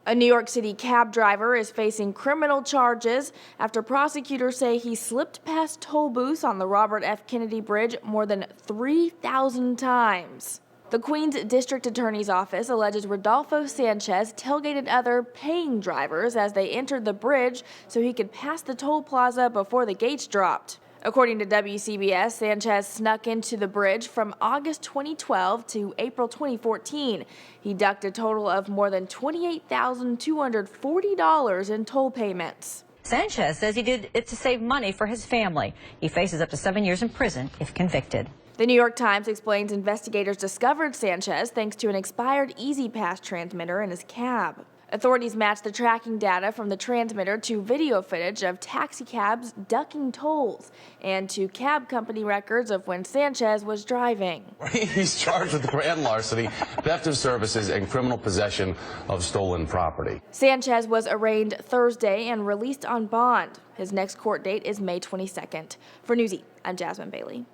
A New York City cab driver is facing criminal charges after prosecutors say he slipped past toll booths on the Robert F. Kennedy Bridge more than 3,000 times. The Queens District Attorney's Office alleges Rodolfo Sanchez tailgated other paying drivers as they entered the bridge so he could pass the toll plaza before the gates dropped. According to WCBS, Sanchez snuck into the bridge from August 2012 to April 2014. He ducked a total of more than $28,240 in toll payments. Sanchez says he did it to save money for his family. He faces up to 7 years in prison if convicted. The New York Times explains investigators discovered Sanchez thanks to an expired Easy Pass transmitter in his cab. Authorities matched the tracking data from the transmitter to video footage of taxicabs ducking tolls and to cab company records of when Sanchez was driving. He's charged with grand larceny, theft of services, and criminal possession of stolen property. Sanchez was arraigned Thursday and released on bond. His next court date is May 22nd. For Newsy, I'm Jasmine Bailey.